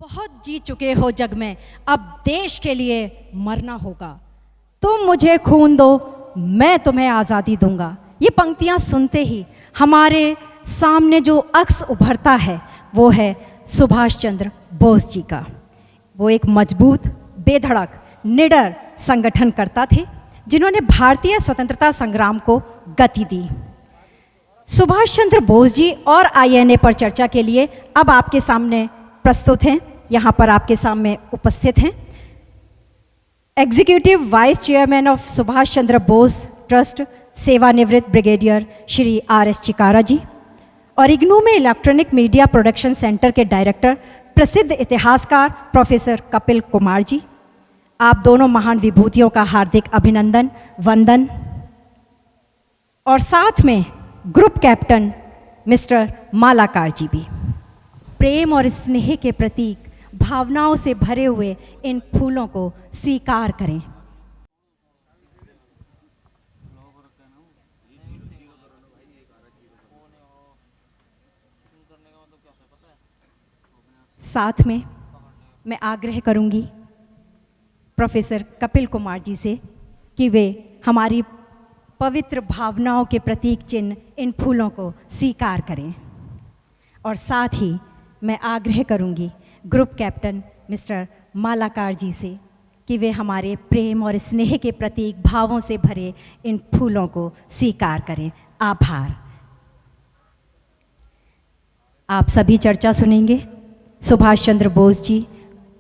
बहुत जी चुके हो जग में, अब देश के लिए मरना होगा। तुम मुझे खून दो, मैं तुम्हें आज़ादी दूंगा। ये पंक्तियां सुनते ही हमारे सामने जो अक्स उभरता है वो है सुभाष चंद्र बोस जी का। वो एक मजबूत, बेधड़क, निडर संगठनकर्ता थे जिन्होंने भारतीय स्वतंत्रता संग्राम को गति दी। सुभाष चंद्र बोस जी और आईएनए पर चर्चा के लिए अब आपके सामने प्रस्तुत हैं, यहाँ पर आपके सामने उपस्थित हैं executive vice chairman of Subhash Chandra Bose trust सेवानिवृत्त ब्रिगेडियर श्री आर.एस. चिकारा जी और इग्नू में इलेक्ट्रॉनिक मीडिया प्रोडक्शन सेंटर के डायरेक्टर प्रसिद्ध इतिहासकार प्रोफेसर कपिल कुमार जी। आप दोनों महान विभूतियों का हार्दिक अभिनंदन, वंदन। और साथ में ग्रुप कैप्टन मिस्टर मालाकार जी भी। प्रेम और स्नेह के प्रतीक भावनाओं से भरे हुए इन फूलों को स्वीकार करें। साथ में मैं आग्रह करूंगी प्रोफेसर कपिल कुमार जी से कि वे हमारी पवित्र भावनाओं के प्रतीक चिन्ह इन फूलों को स्वीकार करें। और साथ ही मैं आग्रह करूंगी ग्रुप कैप्टन मिस्टर मालाकार जी से कि वे हमारे प्रेम और स्नेह के प्रतीक भावों से भरे इन फूलों को स्वीकार करें। आभार। आप सभी चर्चा सुनेंगे सुभाष चंद्र बोस जी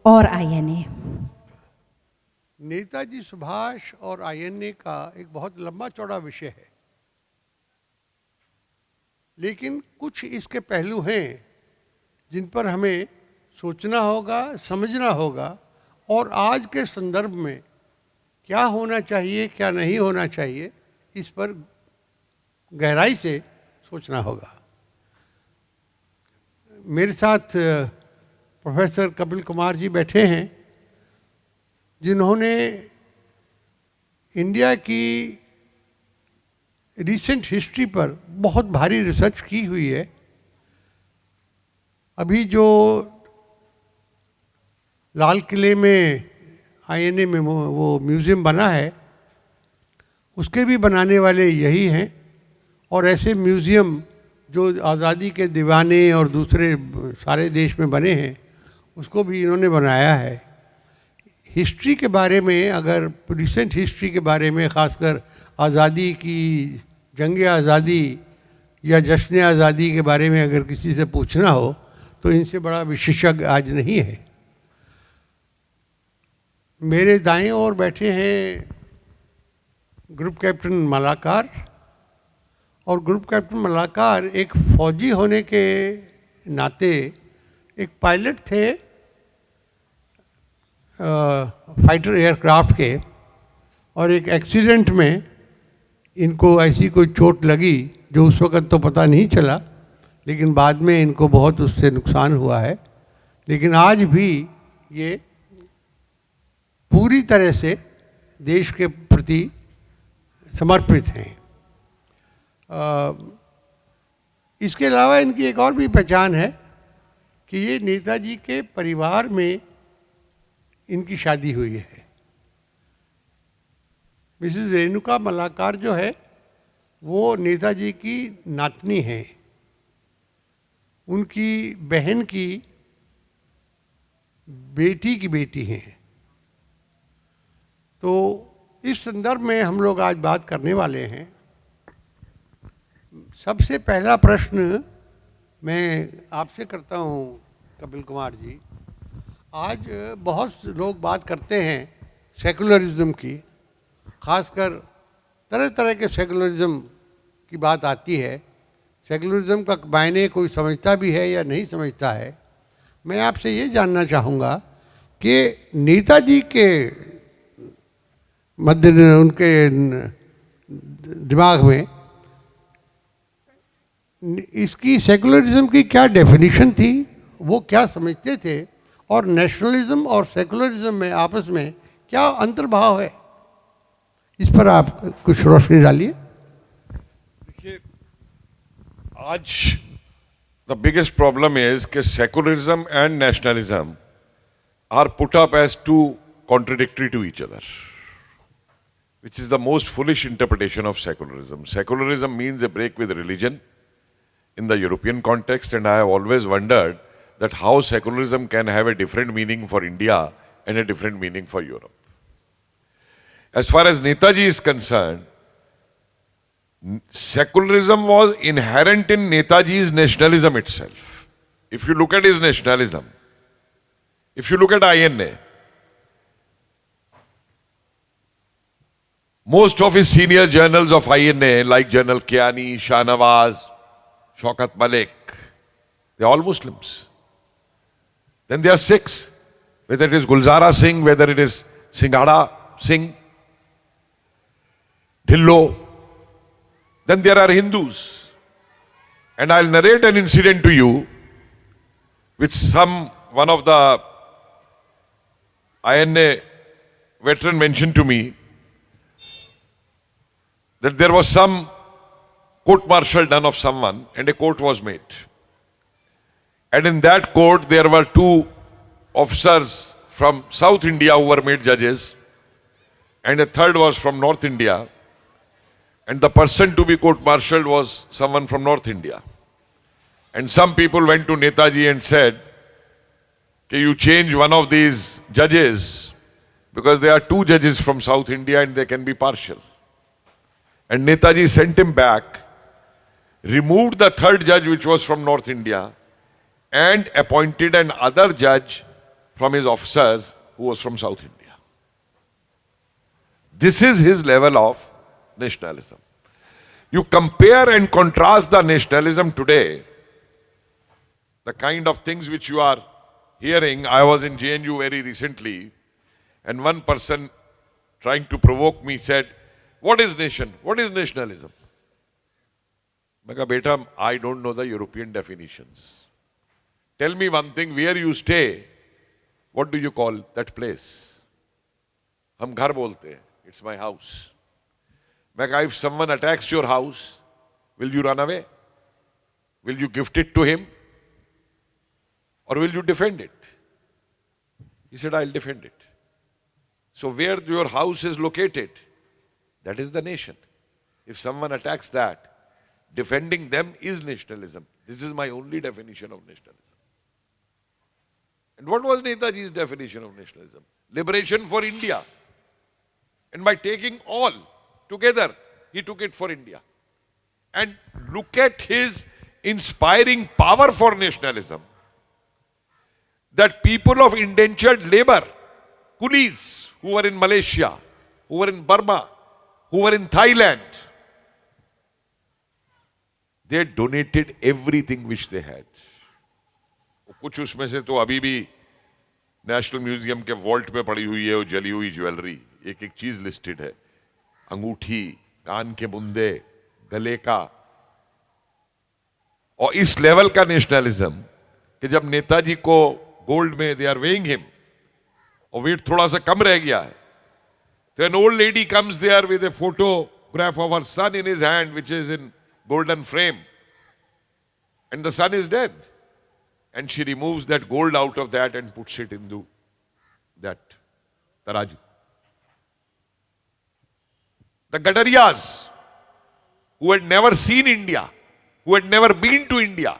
और आईएनए। नेताजी सुभाष और आईएनए का एक बहुत लंबा चौड़ा विषय है, लेकिन कुछ इसके पहलू हैं जिन पर हमें सोचना होगा, समझना होगा और आज के संदर्भ में क्या होना चाहिए, क्या नहीं होना चाहिए, इस पर गहराई से सोचना होगा। मेरे साथ प्रोफेसर कपिल कुमार जी बैठे हैं जिन्होंने इंडिया की रिसेंट हिस्ट्री पर बहुत भारी रिसर्च की हुई है। अभी जो लाल किले में आईएनए में वो म्यूज़ियम बना है, उसके भी बनाने वाले यही हैं। और ऐसे म्यूज़ियम जो आज़ादी के दीवाने और दूसरे सारे देश में बने हैं, उसको भी इन्होंने बनाया है। हिस्ट्री के बारे में, अगर रिसेंट हिस्ट्री के बारे में, ख़ासकर आज़ादी की, जंग आज़ादी या जश्न आज़ादी के बारे में अगर किसी से पूछना हो तो इनसे बड़ा विशेषज्ञ आज नहीं है। मेरे दाएं ओर बैठे हैं ग्रुप कैप्टन मालाकार, और ग्रुप कैप्टन मालाकार एक फौजी होने के नाते एक पायलट थे फाइटर एयरक्राफ्ट के, और एक एक्सीडेंट में इनको ऐसी कोई चोट लगी जो उस वक़्त तो पता नहीं चला, लेकिन बाद में इनको बहुत उससे नुकसान हुआ है। लेकिन आज भी ये पूरी तरह से देश के प्रति समर्पित हैं। इसके अलावा इनकी एक और भी पहचान है कि ये नेताजी के परिवार में इनकी शादी हुई है। मिसेस रेणुका मालाकार जो है वो नेताजी की नातनी है, उनकी बहन की बेटी की बेटी हैं। तो इस संदर्भ में हम लोग आज बात करने वाले हैं। सबसे पहला प्रश्न मैं आपसे करता हूं कपिल कुमार जी। आज बहुत लोग बात करते हैं सेकुलरिज्म की, खासकर तरह तरह के सेकुलरिज्म की बात आती है। सेकुलरिज्म का मायने कोई समझता भी है या नहीं समझता है। मैं आपसे ये जानना चाहूँगा कि नेताजी के मध्य उनके दिमाग में इसकी सेकुलरिज्म की क्या डेफिनेशन थी, वो क्या समझते थे, और नेशनलिज्म और सेकुलरिज्म में आपस में क्या अंतर्भाव है, इस पर आप कुछ रोशनी डालिए। देखिए, आज द बिगेस्ट प्रॉब्लम इज कि secularism and nationalism are put up as two contradictory to each other, which is the most foolish interpretation of secularism. Secularism means a break with religion in the European context, and I have always wondered that how secularism can have a different meaning for India and a different meaning for Europe. As far as Netaji is concerned, secularism was inherent in Netaji's nationalism itself. If you look at his nationalism, if you look at INA, most of his senior journals of INA, like General Kiani, Shah Nawaz, Shaukat Malik, they are all Muslims. Then there are Sikhs, whether it is Gulzara Singh, whether it is Singhada Singh, Dhillo. Then there are Hindus. And I'll narrate an incident to you, which one of the INA veteran mentioned to me, that there was some court-martial done of someone and a court was made. And in that court there were two officers from South India who were made judges, and a third was from North India, and the person to be court-martialed was someone from North India. And some people went to Netaji and said, "Can you change one of these judges, because there are two judges from South India and they can be partial." And Netaji sent him back, removed the third judge which was from North India, and appointed another judge from his officers who was from South India. This is his level of nationalism. You compare and contrast the nationalism today, the kind of things which you are hearing. I was in JNU very recently, and one person trying to provoke me said, "What is nation? What is nationalism?" I said, "Beta, I don't know the European definitions. Tell me one thing, where you stay, what do you call that place?" Hum ghar bolte hain. It's my house. I said, "If someone attacks your house, will you run away? Will you gift it to him? Or will you defend it?" He said, "I'll defend it." So where your house is located, that is the nation. If someone attacks that, defending them is nationalism. This is my only definition of nationalism. And what was Netaji's definition of nationalism? Liberation for India. And by taking all together, he took it for India. And look at his inspiring power for nationalism. That people of indentured labor, coolies who were in Malaysia, who were in Burma, who were in Thailand, they donated everything which they had. कुछ उसमें से तो अभी भी national museum के vault में पड़ी हुई है, वो जली हुई ज्वेलरी, एक एक चीज लिस्टेड है, अंगूठी, कान के बुंदे, गले का. और इस लेवल का नेशनलिज्म कि जब नेताजी को गोल्ड में दे आर वेइंग हिम और वेट थोड़ा सा कम रह गया है, तो an old lady comes there with a photograph of her son in his hand, which is in golden frame, and the son is dead, and she removes that gold out of that and puts it into that taraju. The Gadariyas, who had never seen India, who had never been to India,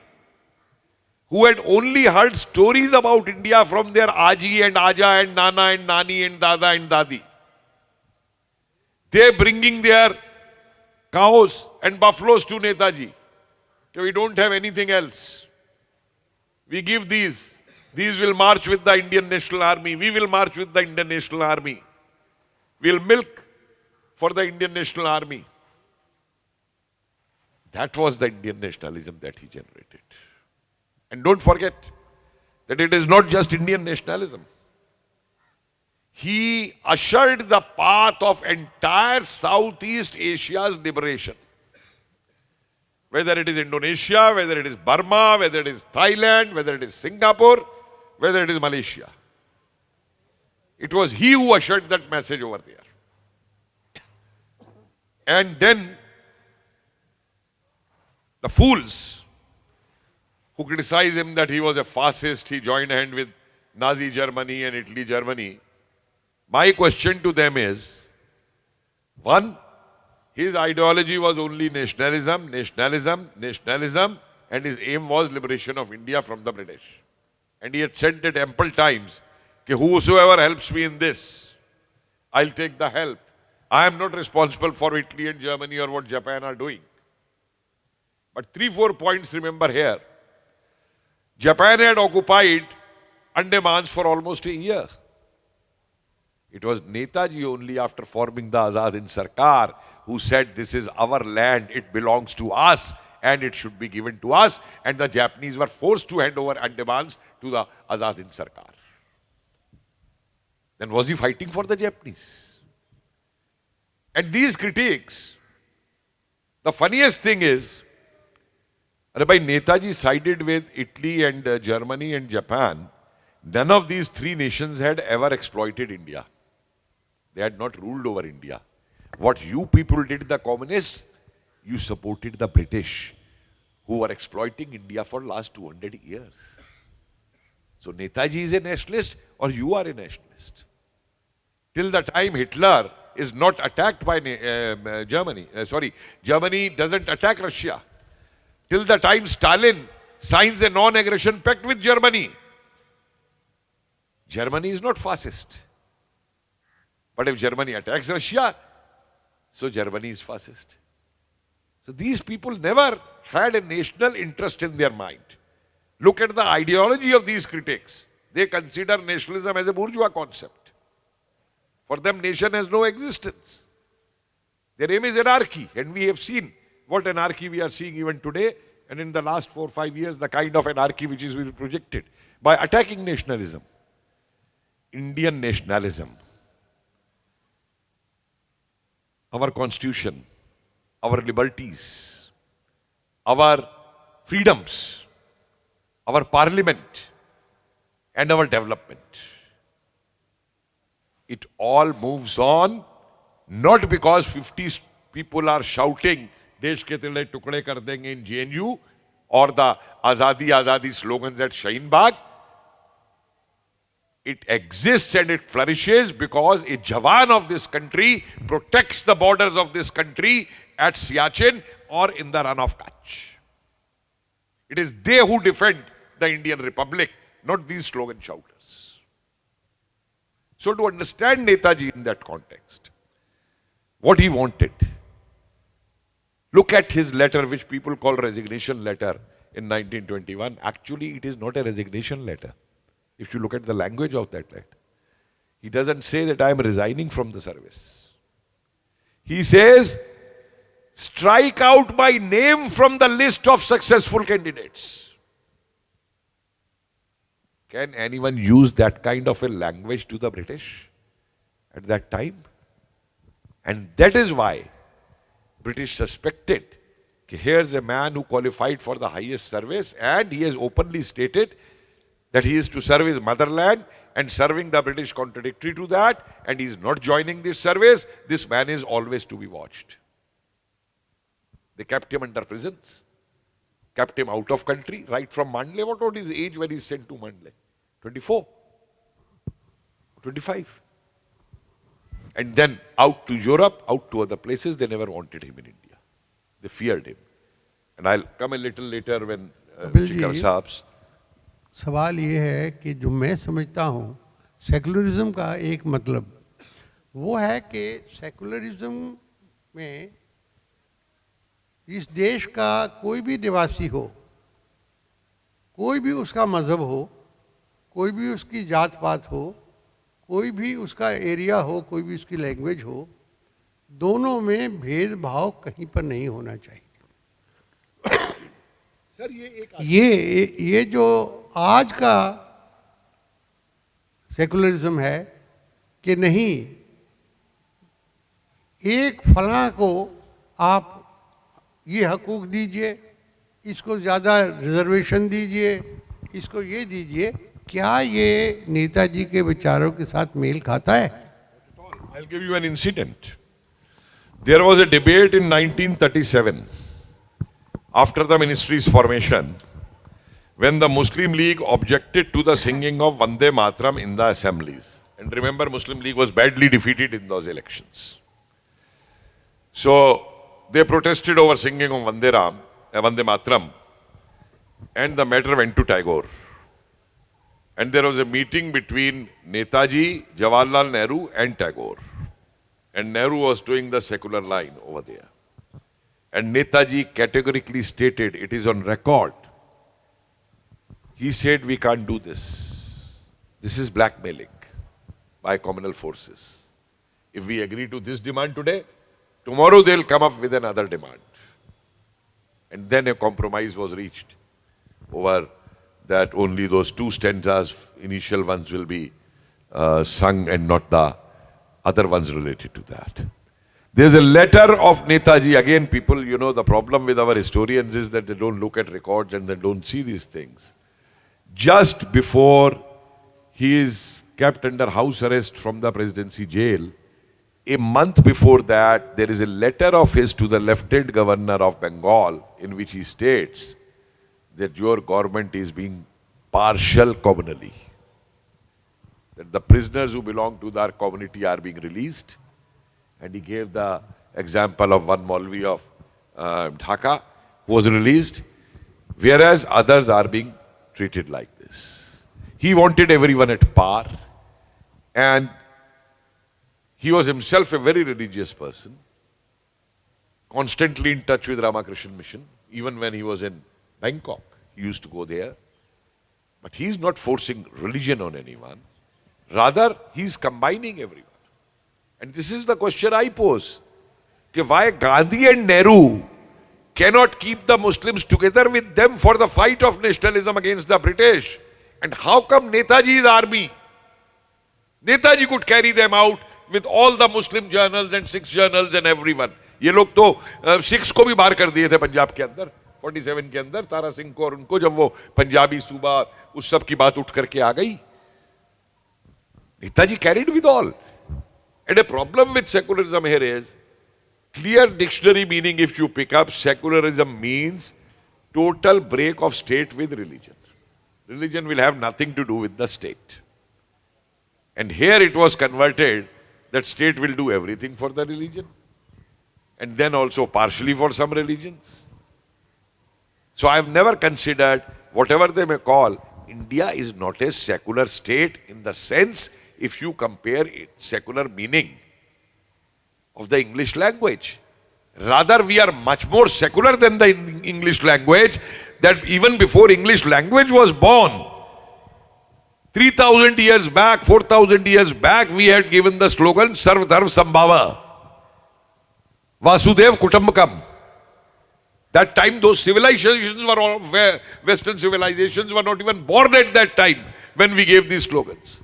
who had only heard stories about India from their Aji and Aja and Nana and Nani and Dada and Dadi, they bringing their cows and buffaloes to Netaji. So we don't have anything else. We give these. These will march with the Indian National Army. We will march with the Indian National Army. We'll milk for the Indian National Army. That was the Indian nationalism that he generated. And don't forget that it is not just Indian nationalism. He ushered the path of entire Southeast Asia's liberation. Whether it is Indonesia, whether it is Burma, whether it is Thailand, whether it is Singapore, whether it is Malaysia. It was he who ushered that message over there. And then the fools who criticize him that he was a fascist, he joined hand with Nazi Germany and Italy Germany, my question to them is, one, his ideology was only nationalism, nationalism, nationalism, and his aim was liberation of India from the British. And he had said that ample times, कि whosoever helps me in this, I'll take the help. I am not responsible for Italy and Germany or what Japan are doing. But 3-4 points remember here. Japan had occupied Andamans for almost a year. It was Netaji only after forming the Azad Hind Sarkar who said this is our land, it belongs to us and it should be given to us, and the Japanese were forced to hand over Andamans to the Azad Hind Sarkar. Then was he fighting for the Japanese? And these critics, the funniest thing is, Netaji sided with Italy and Germany and Japan. None of these three nations had ever exploited India. They had not ruled over India. What you people did, the communists, you supported the British, who were exploiting India for last 200 years. So Netaji is a nationalist or you are a nationalist. Till the time Hitler is not attacked by Germany, Germany doesn't attack Russia. Till the time Stalin signs a non-aggression pact with Germany, Germany is not fascist. But if Germany attacks Russia, so Germany is fascist. So these people never had a national interest in their mind. Look at the ideology of these critics. They consider nationalism as a bourgeois concept. For them, nation has no existence. Their aim is anarchy, and we have seen what anarchy we are seeing even today, and in the last 4 or 5 years, the kind of anarchy which is being projected by attacking nationalism. Indian nationalism, our constitution, our liberties, our freedoms, our parliament, and our development. It all moves on, not because 50 people are shouting, Desh ke tile tukde kar denge in JNU, or the Azadi Azadi slogans at Shaheen Bagh. It exists and it flourishes because a Jawan of this country protects the borders of this country at Siachen or in the Run of Kutch. It is they who defend the Indian Republic, not these slogan shouters. So to understand Netaji in that context, what he wanted, look at his letter which people call resignation letter in 1921. Actually, it is not a resignation letter. If you look at the language of that letter, he doesn't say that I am resigning from the service. He says, strike out my name from the list of successful candidates. Can anyone use that kind of a language to the British at that time? And that is why British suspected that here's a man who qualified for the highest service and he has openly stated that he is to serve his motherland, and serving the British contradictory to that, and he is not joining this service. This man is always to be watched. They kept him under prisons, kept him out of country, right from Mandle. What was his age when he sent to Mandle? 24, 25. And then out to Europe, out to other places. They never wanted him in India. They feared him. And I'll come a little later when Shikar Saab's. सवाल ये है कि जो मैं समझता हूँ secularism का एक मतलब वो है कि सेकुलरिज्म में इस देश का कोई भी निवासी हो, कोई भी उसका मज़हब हो, कोई भी उसकी जात पात हो, कोई भी उसका एरिया हो, कोई भी उसकी लैंग्वेज हो, दोनों में भेदभाव कहीं पर नहीं होना चाहिए। सर ये जो आज का सेकुलरिज्म है कि नहीं, एक फलां को आप ये हकूक़ दीजिए, इसको ज़्यादा रिजर्वेशन दीजिए, इसको ये दीजिए, क्या ये नेताजी के विचारों के साथ मेल खाता है? I'll give you an incident. There was a debate in 1937 after the ministry's formation when the Muslim League objected to the singing of Vande Mataram in the assemblies. And remember, Muslim League was badly defeated in those elections. So they protested over singing of Vande Mataram, and the matter went to Tagore. And there was a meeting between Netaji, Jawaharlal Nehru and Tagore. And Nehru was doing the secular line over there. And Netaji categorically stated, it is on record. He said, we can't do this. This is blackmailing by communal forces. If we agree to this demand today, tomorrow they'll come up with another demand. And then a compromise was reached over that only those two stanzas, initial ones, will be sung and not the other ones related to that. There's a letter of Netaji. Again, people, you know, the problem with our historians is that they don't look at records and they don't see these things. Just before he is kept under house arrest from the presidency jail, a month before that, there is a letter of his to the Lieutenant Governor of Bengal in which he states that your government is being partial communally. That the prisoners who belong to our community are being released. And he gave the example of one Maulvi of Dhaka who was released, whereas others are being treated like this. He wanted everyone at par, and he was himself a very religious person, constantly in touch with Ramakrishna Mission. Even when he was in Bangkok, he used to go there. But he is not forcing religion on anyone. Rather, he is combining everyone. And this is the question I pose. Why Gandhi and Nehru cannot keep the Muslims together with them for the fight of nationalism against the British? And how come Netaji's army? Netaji could carry them out with all the Muslim journals and Sikh journals and everyone. ये लोग तो Sikhs को भी बाहर कर दिए थे पंजाब के अंदर, 47 के अंदर, तारा सिंह को और उनको, जब वो पंजाबी सूबा उस सब की बात उठ करके आ गई. Netaji carried with all. And a problem with secularism here is, clear dictionary meaning if you pick up, secularism means total break of state with religion. Religion will have nothing to do with the state. And here it was converted that state will do everything for the religion. And then also partially for some religions. So I have never considered, whatever they may call, India is not a secular state in the sense, if you compare its secular meaning of the English language. Rather, we are much more secular than the English language, that even before English language was born, 3,000 years back, 4,000 years back, we had given the slogan, Sarv Dharm Sambhava, Vasudev Kutumbakam. That time, those civilizations were all, Western civilizations were not even born at that time when we gave these slogans.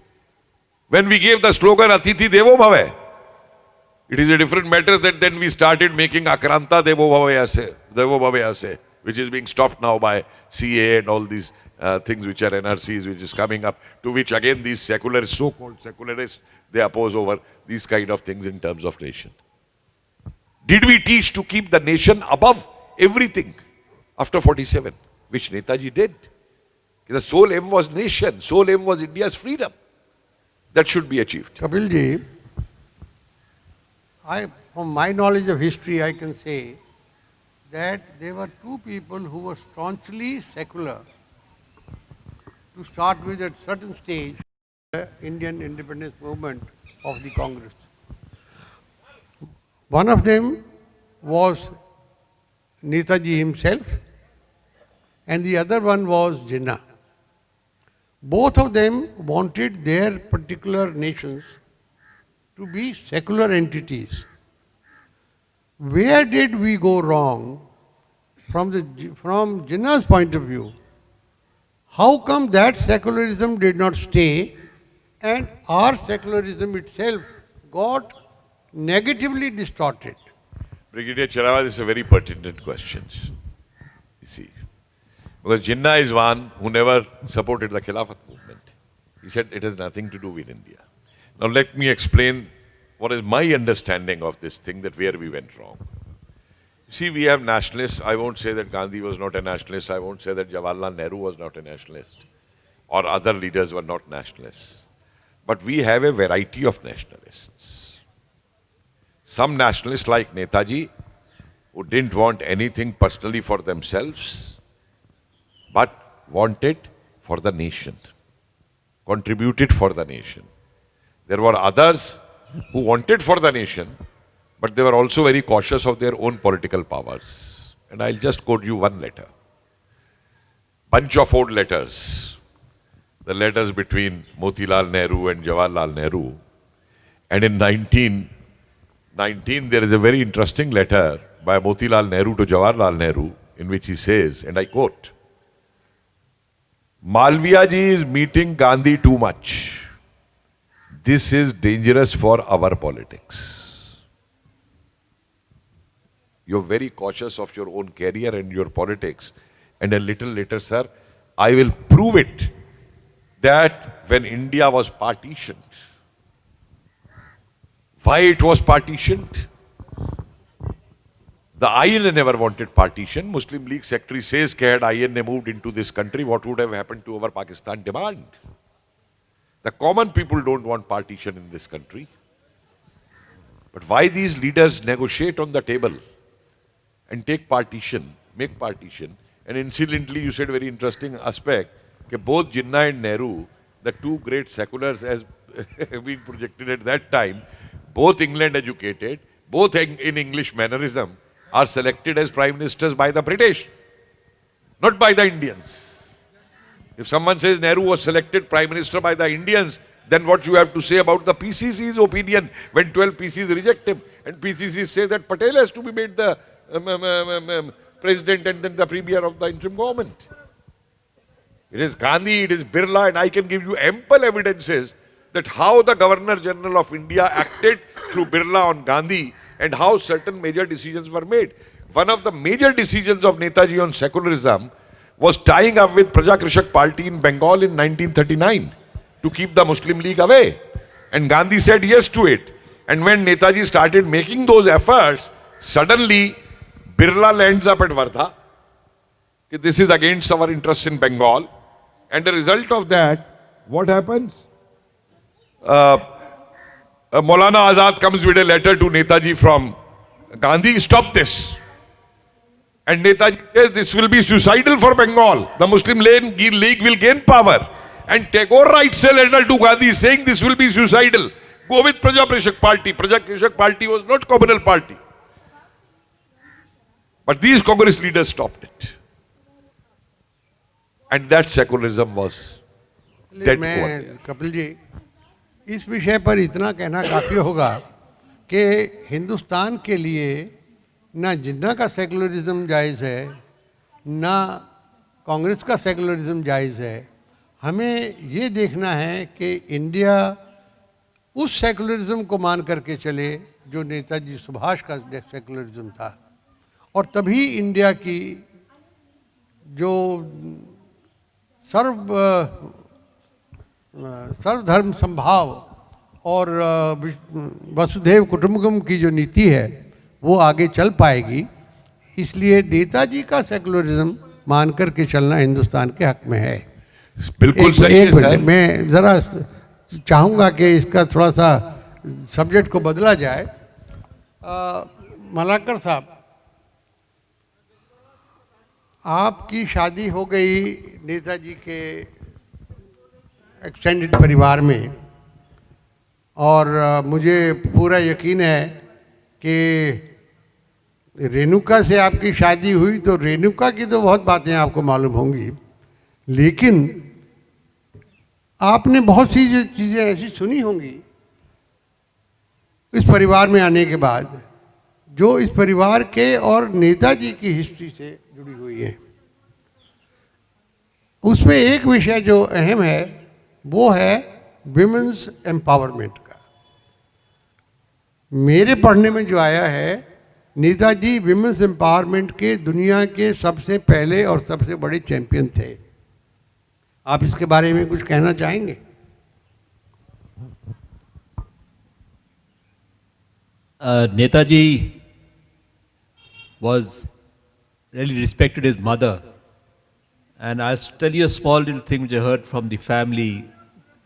When we gave the slogan Atithi Devo Bhave, it is a different matter that then we started making Akranta Devo Bhave Ase, which is being stopped now by CA and all these things which are NRCs, which is coming up, to which again these secularists, so-called secularists, they oppose over these kind of things in terms of nation. Did we teach to keep the nation above everything after 47, which Netaji did? The sole aim was nation, sole aim was India's freedom. That should be achieved. Kapil ji, from my knowledge of history, I can say that there were two people who were staunchly secular to start with at certain stage, the Indian independence movement of the Congress. One of them was Netaji himself, and the other one was Jinnah. Both of them wanted their particular nations to be secular entities. Where did we go wrong from Jinnah's point of view? How come that secularism did not stay and our secularism itself got negatively distorted? Brigadier Charawat, this is a very pertinent question. You see, because Jinnah is one who never supported the Khilafat movement. He said it has nothing to do with India. Now let me explain what is my understanding of this thing, that where we went wrong. See, we have nationalists. I won't say that Gandhi was not a nationalist. I won't say that Jawaharlal Nehru was not a nationalist. Or other leaders were not nationalists. But we have a variety of nationalists. Some nationalists like Netaji, who didn't want anything personally for themselves, but wanted for the nation, contributed for the nation. There were others who wanted for the nation, but they were also very cautious of their own political powers. And I'll just quote you one letter. Bunch of old letters. The letters between Motilal Nehru and Jawaharlal Nehru. And in 1919, there is a very interesting letter by Motilal Nehru to Jawaharlal Nehru, in which he says, and I quote, Malviya ji is meeting Gandhi too much. This is dangerous for our politics. You're very cautious of your own career and your politics. And a little later, sir, I will prove it that when India was partitioned, why it was partitioned? The INA never wanted partition. Muslim League Secretary says, had INA moved into this country, what would have happened to our Pakistan demand? The common people don't want partition in this country. But why these leaders negotiate on the table and take partition, make partition? And incidentally, you said a very interesting aspect, that both Jinnah and Nehru, the two great seculars as being projected at that time, both England educated, both in English mannerism, are selected as prime ministers by the British, not by the Indians. If someone says Nehru was selected prime minister by the Indians, then what you have to say about the PCC's opinion when 12 PCs reject him and PCC say that Patel has to be made the president and then the premier of the interim government. It is Gandhi, it is Birla, and I can give you ample evidences that how the Governor General of India acted through Birla on Gandhi and how certain major decisions were made. One of the major decisions of Netaji on secularism was tying up with Praja Krishak Party in Bengal in 1939 to keep the Muslim League away. And Gandhi said yes to it. And when Netaji started making those efforts, suddenly Birla lands up at Wardha. This is against our interests in Bengal. And the result of that, what happens? Maulana Azad comes with a letter to Netaji from Gandhi, stop this. And Netaji says this will be suicidal for Bengal. The Muslim League will gain power. And Tagore writes a letter to Gandhi saying this will be suicidal. Go with Praja Krishak Party. Praja Krishak Party was not communal party. But these Congress leaders stopped it. And that secularism was dead. मैं कपिल जी इस विषय पर इतना कहना काफ़ी होगा कि हिंदुस्तान के लिए ना जिन्ना का सेकुलरिज्म जायज़ है ना कांग्रेस का सेकुलरिज्म जायज़ है. हमें ये देखना है कि इंडिया उस सेकुलरिज्म को मान करके चले जो नेताजी सुभाष का सेकुलरिज्म था, और तभी इंडिया की जो सर्वधर्म संभाव और वसुधैव कुटुंबकम की जो नीति है वो आगे चल पाएगी. इसलिए नेताजी का सेकुलरिज्म मान करके चलना हिंदुस्तान के हक में है. बिल्कुल सही है सर. मैं ज़रा चाहूँगा कि इसका थोड़ा सा सब्जेक्ट को बदला जाए. मलाकर साहब, आपकी शादी हो गई नेताजी के एक्सटेंडेड परिवार में, और मुझे पूरा यकीन है कि रेणुका से आपकी शादी हुई तो रेणुका की तो बहुत बातें आपको मालूम होंगी, लेकिन आपने बहुत सी चीज़ें ऐसी सुनी होंगी इस परिवार में आने के बाद जो इस परिवार के और नेताजी की हिस्ट्री से जुड़ी हुई है. उसमें एक विषय जो अहम है वो है विमेंस एम्पावरमेंट का. मेरे पढ़ने में जो आया है, नेताजी विमेंस एम्पावरमेंट के दुनिया के सबसे पहले और सबसे बड़े चैंपियन थे. आप इसके बारे में कुछ कहना चाहेंगे? Netaji was really respected his mother. And I'll tell you a small little thing which I heard from the family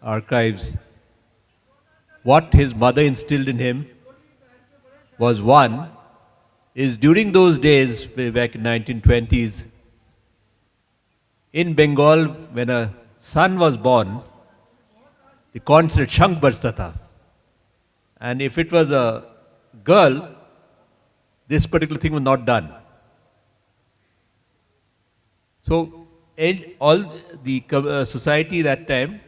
archives. What his mother instilled in him was one, is during those days, way back in 1920s, in Bengal, when a son was born, the concept Shank bajta tha. And if it was a girl, this particular thing was not done. So, in all the society that time,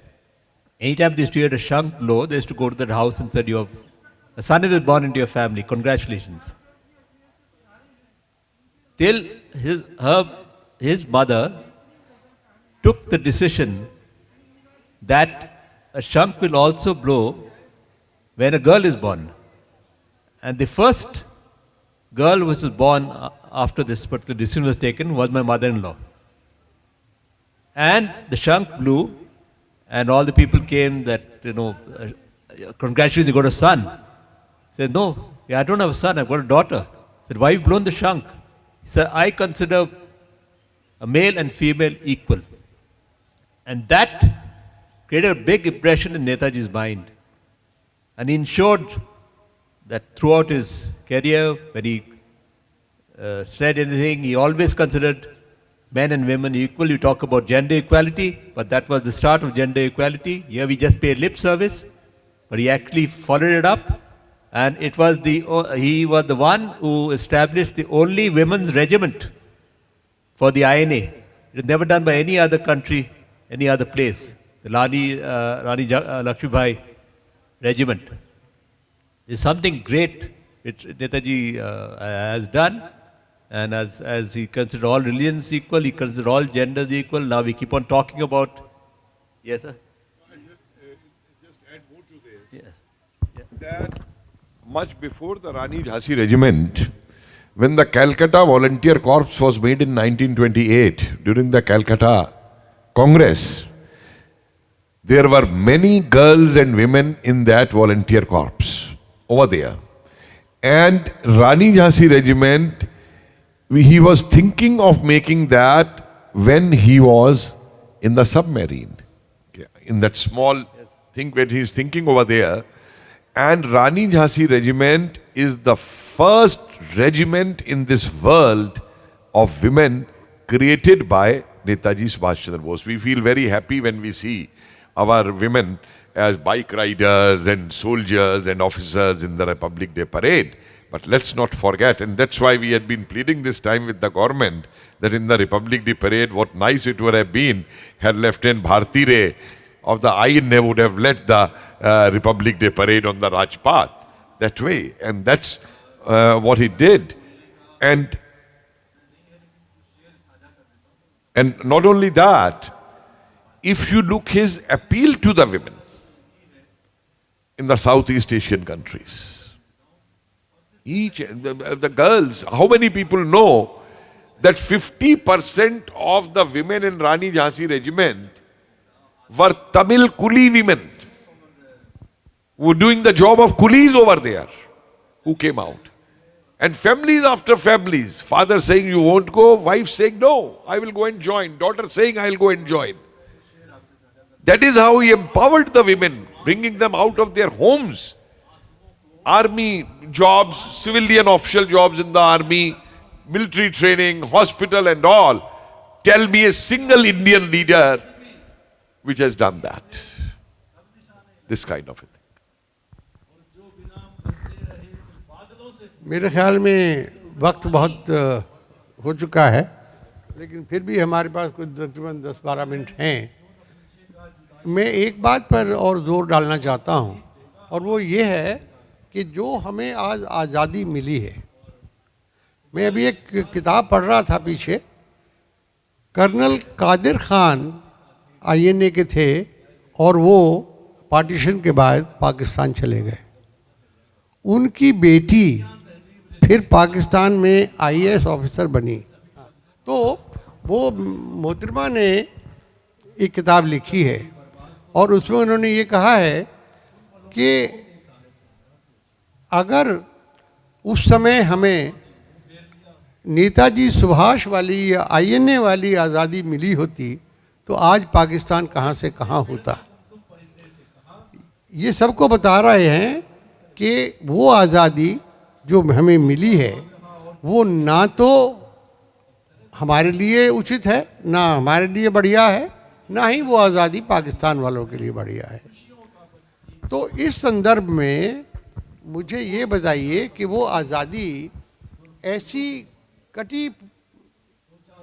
anytime they used to hear a Shank blow, they used to go to that house and said, a son is born into your family, congratulations. Till his mother took the decision that a Shank will also blow when a girl is born. And the first girl which was born after this particular decision was taken was my mother-in-law. And the Shank blew, and all the people came that, congratulations, you got a son. He said, no, I don't have a son, I've got a daughter. He said, why have you blown the Shank? He said, I consider a male and female equal. And that created a big impression in Netaji's mind. And he ensured that throughout his career, when he said anything, he always considered men and women equal. You talk about gender equality, but that was the start of gender equality. Here we just paid lip service, but he actually followed it up. And he was the one who established the only women's regiment for the INA. It was never done by any other country, any other place. The Rani Lakshmibai regiment is something great which Netaji has done. And as he considered all religions equal, he considered all genders equal. Now we keep on talking about. Yes, sir? Just add more to this. Yeah. That much before the Rani Jhansi regiment, when the Calcutta Volunteer Corps was made in 1928, during the Calcutta Congress, there were many girls and women in that volunteer corps over there. And Rani Jhansi regiment, he was thinking of making that when he was in the submarine, in that small thing where he is thinking over there. And Rani Jhansi regiment is the first regiment in this world of women created by Netaji Subhash Chandra Bose. We feel very happy when we see our women as bike riders and soldiers and officers in the Republic Day parade. But let's not forget, and that's why we had been pleading this time with the government, that in the Republic Day parade, what nice it would have been had Lieutenant Bharti Ray of the INA would have led the Republic Day parade on the Rajpath that way. And that's what he did. And not only that, if you look his appeal to the women in the Southeast Asian countries, the girls, how many people know that 50% of the women in Rani Jhansi regiment were Tamil Kuli women who were doing the job of coolies over there, who came out. And families after families, father saying you won't go, wife saying no, I will go and join, daughter saying I will go and join. That is how he empowered the women, bringing them out of their homes. Army jobs, civilian official jobs in the army, military training, hospital and all. Tell me a single Indian leader which has done that. This kind of a thing. मेरे ख्याल में वक्त बहुत हो चुका है, लेकिन फिर भी हमारे पास कुछ तकरीबन 10-12 मिनट हैं। मैं एक बात पर और जोर डालना चाहता हूँ, और वो ये है कि जो हमें आज आज़ादी मिली है, मैं अभी एक किताब पढ़ रहा था पीछे, कर्नल कादिर खान INA के थे और वो पार्टीशन के बाद पाकिस्तान चले गए। उनकी बेटी फिर पाकिस्तान में IAS ऑफिसर बनी। तो वो मोहतरमा ने एक किताब लिखी है और उसमें उन्होंने ये कहा है कि अगर उस समय हमें नेताजी सुभाष वाली या आईएनए वाली आज़ादी मिली होती तो आज पाकिस्तान कहाँ से कहाँ होता। ये सबको बता रहे हैं कि वो आज़ादी जो हमें मिली है वो ना तो हमारे लिए उचित है, ना हमारे लिए बढ़िया है, ना ही वो आज़ादी पाकिस्तान वालों के लिए बढ़िया है। तो इस संदर्भ में मुझे ये बताइए कि वो आज़ादी ऐसी कटी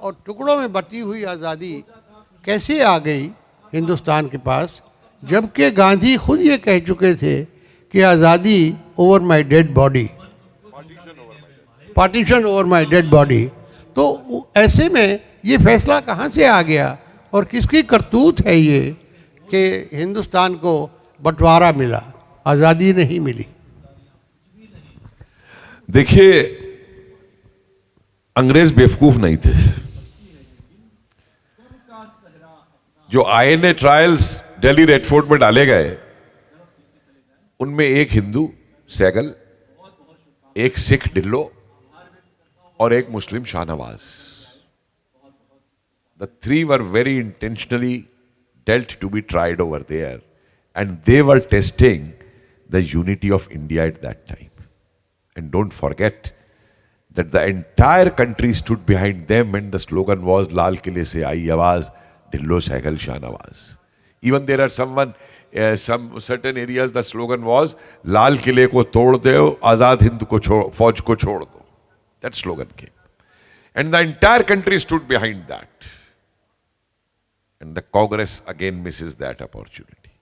और टुकड़ों में बटी हुई आज़ादी कैसे आ गई हिंदुस्तान के पास, जबकि गांधी खुद ये कह चुके थे कि आज़ादी over my dead body, partition over my dead body. तो ऐसे में ये फैसला कहाँ से आ गया और किसकी करतूत है ये कि हिंदुस्तान को बंटवारा मिला, आज़ादी नहीं मिली। देखिए, अंग्रेज बेवकूफ नहीं थे। जो INA trials Delhi red fort में डाले गए उनमें एक हिंदू सैगल, एक सिख ढिल्लो और एक मुस्लिम Shahnawaz. The three were very intentionally dealt to be tried over there, and they were testing the unity of India at that time. And don't forget that the entire country stood behind them, and the slogan was Lal Kile se aayi awaaz, Dhillo Saigal Shahnawaz. Even there are some certain areas the slogan was Lal Kile ko tod do, Azad Hind ko Fauj ko chhod do. That slogan came. And the entire country stood behind that. And the Congress again misses that opportunity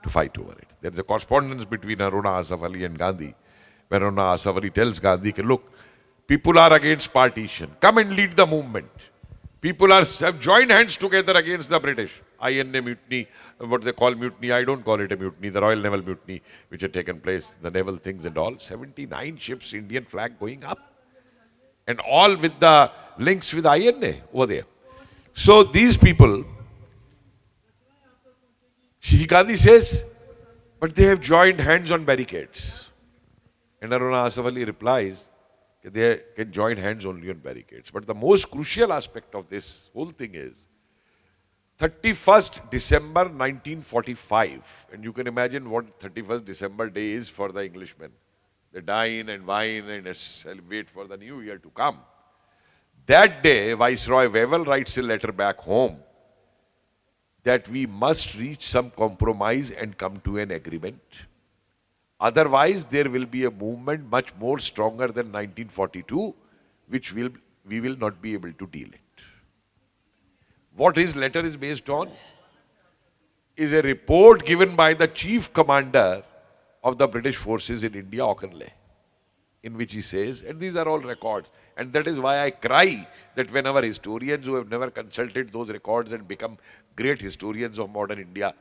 to fight over it. There is a correspondence between Haruna Asaf Ali and Gandhi, where Haruna Asaf Ali tells Gandhi, look, people are against partition. Come and lead the movement. People have joined hands together against the British. INA mutiny, what they call mutiny, I don't call it a mutiny, the Royal Naval Mutiny, which had taken place, the naval things and all. 79 ships, Indian flag going up. And all with the links with INA over there. So these people, Gandhi says, but they have joined hands on barricades. And Haruna Asaf Ali replies, they can join hands only on barricades. But the most crucial aspect of this whole thing is 31st December 1945. And you can imagine what 31st December day is for the Englishmen. They dine and wine and celebrate for the new year to come. That day, Viceroy Wavell writes a letter back home that we must reach some compromise and come to an agreement. Otherwise, there will be a movement much more stronger than 1942, which we will not be able to deal it. What his letter is based on is a report given by the chief commander of the British forces in India, Auchinleck, in which he says, and these are all records, and that is why I cry that whenever historians who have never consulted those records and become great historians of modern India,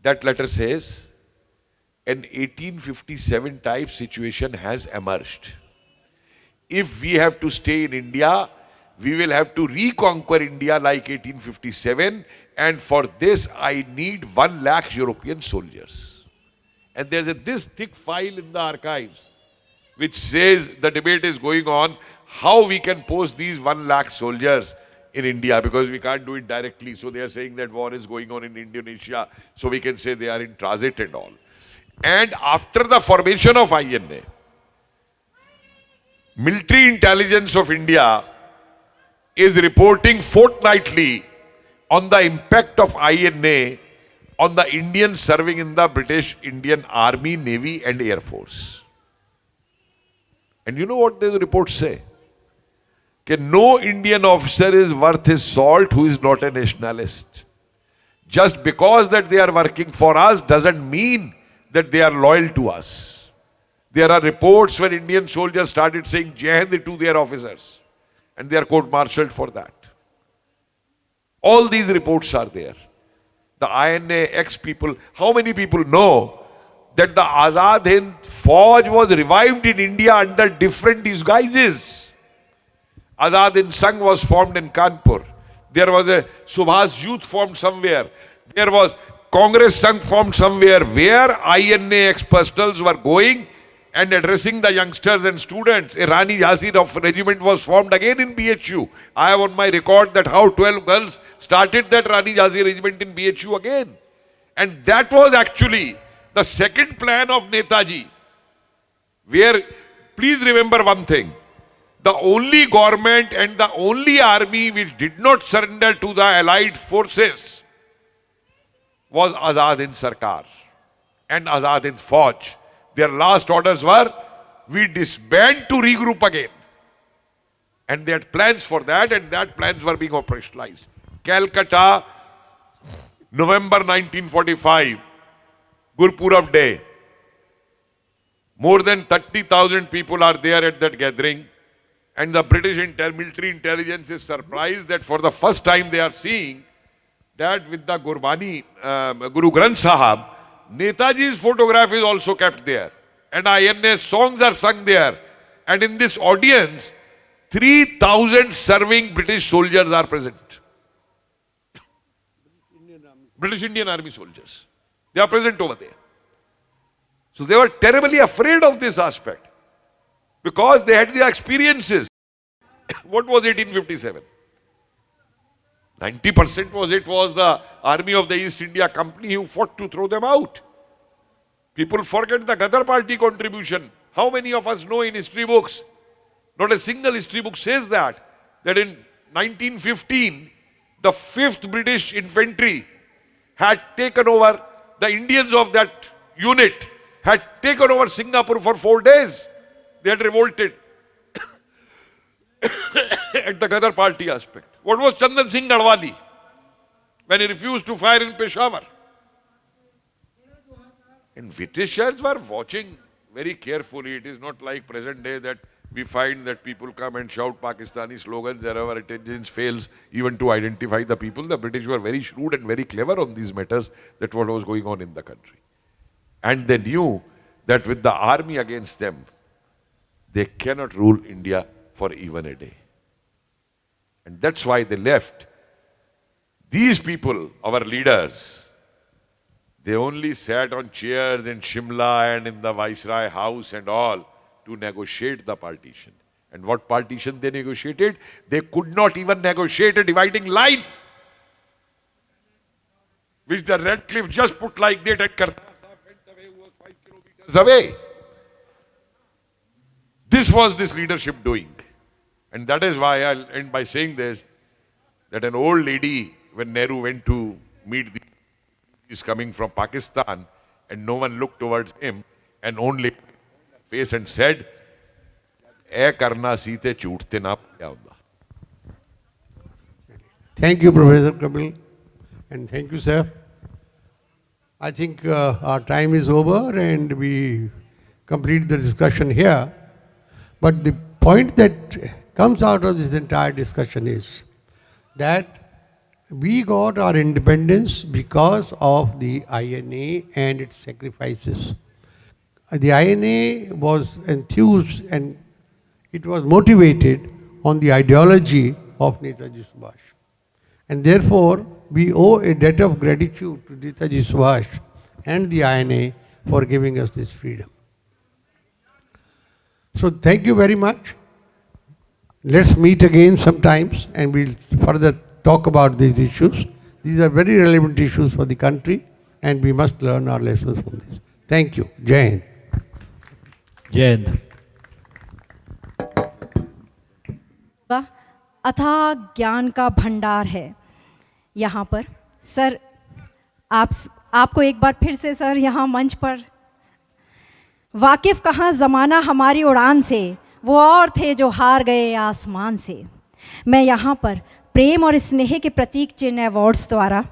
that letter says, an 1857 type situation has emerged. If we have to stay in India, we will have to reconquer India like 1857, and for this I need 1 lakh European soldiers. And there's this thick file in the archives which says the debate is going on how we can post these 1 lakh soldiers in India, because we can't do it directly. So they are saying that war is going on in Indonesia, so we can say they are in transit and all. And after the formation of INA, military intelligence of India is reporting fortnightly on the impact of INA on the Indians serving in the British Indian Army, Navy and Air Force. And you know what the reports say? That no Indian officer is worth his salt who is not a nationalist. Just because that they are working for us doesn't mean that they are loyal to us. There are reports when Indian soldiers started saying Jai Hind to their officers, and they are court-martialed for that. All these reports are there. The INA ex-people, how many people know that the Azad Hind Fauj was revived in India under different disguises? Azad Hind Sangh was formed in Kanpur. There was a Subhas Youth formed somewhere. There was Congress Sangh formed somewhere, where INA ex-personals were going and addressing the youngsters and students, a Rani Jhansi of regiment was formed again in BHU. I have on my record that how 12 girls started that Rani Jhansi regiment in BHU again. And that was actually the second plan of Netaji, where, please remember one thing, the only government and the only army which did not surrender to the allied forces was Azad Hind Sarkar and Azad Hind Fauj. Their last orders were, we disband to regroup again. And they had plans for that, and that plans were being operationalized. Calcutta, November 1945, Gurpurab Day. More than 30,000 people are there at that gathering. And the British military intelligence is surprised that for the first time they are seeing that with the Gurbani, Guru Granth Sahib, Netaji's photograph is also kept there. And INA songs are sung there. And in this audience, 3,000 serving British soldiers are present. British Indian Army soldiers. They are present over there. So they were terribly afraid of this aspect because they had the experiences. What was 1857? 90% was the army of the East India Company who fought to throw them out. People forget the Ghadar party contribution. How many of us know in history books? Not a single history book says that in 1915, the 5th British Infantry had taken over, the Indians of that unit had taken over Singapore for 4 days. They had revolted at the Ghadar party aspect. What was Chandan Singh Gadwali when he refused to fire in Peshawar? And Britishers were watching very carefully. It is not like present day that we find that people come and shout Pakistani slogans wherever intelligence fails even to identify the people. The British were very shrewd and very clever on these matters, that what was going on in the country. And they knew that with the army against them, they cannot rule India for even a day. And that's why they left. These people, our leaders, they only sat on chairs in Shimla and in the Viceroy house and all to negotiate the partition. And what partition they negotiated? They could not even negotiate a dividing line, which the Radcliffe just put like that and Kartar Sahib went away, who was 5 kilometers away. This was this leadership doing. And that is why I'll end by saying this, that an old lady, when Nehru went to meet the is coming from Pakistan, and no one looked towards him, and only face and said, "Eh karna seete chootte na paya hunda." Thank you, Professor Kapil, and thank you, sir. I think our time is over and we complete the discussion here. But the point that comes out of this entire discussion is that we got our independence because of the INA and its sacrifices. The INA was enthused and it was motivated on the ideology of Netaji Subhash. And therefore, we owe a debt of gratitude to Netaji Subhash and the INA for giving us this freedom. So thank you very much. Let's meet again sometimes and we'll further talk about these issues. These are very relevant issues for the country and we must learn our lessons from this. Thank you. Jai Hind. Jai Hind. अथाह ज्ञान का भंडार है यहाँ पर। Sir आपको एक बार फिर से सर यहाँ मंच पर, वाकिफ कहाँ ज़माना हमारी उड़ान से, वो और थे जो हार गए आसमान से। मैं यहाँ पर प्रेम और स्नेह के प्रतीक चिन्ह अवार्ड्स द्वारा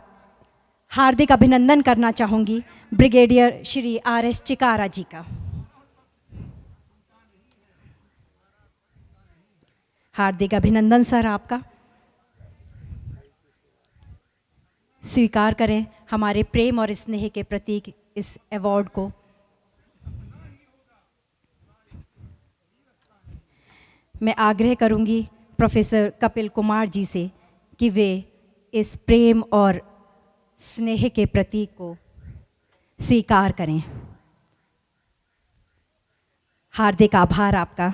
हार्दिक अभिनंदन करना चाहूँगी ब्रिगेडियर श्री RS चिकारा जी का। हार्दिक अभिनंदन सर आपका। स्वीकार करें हमारे प्रेम और स्नेह के प्रतीक इस अवार्ड को। मैं आग्रह करूंगी प्रोफेसर कपिल कुमार जी से कि वे इस प्रेम और स्नेह के प्रतीक को स्वीकार करें। हार्दिक आभार आपका।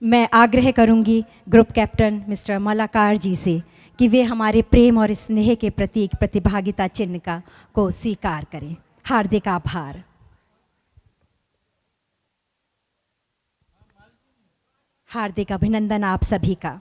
मैं आग्रह करूंगी ग्रुप कैप्टन मिस्टर मलाकार जी से कि वे हमारे प्रेम और स्नेह के प्रतीक प्रतिभागिता चिन्ह का को स्वीकार करें। हार्दिक आभार। हार्दिक अभिनंदन आप सभी का।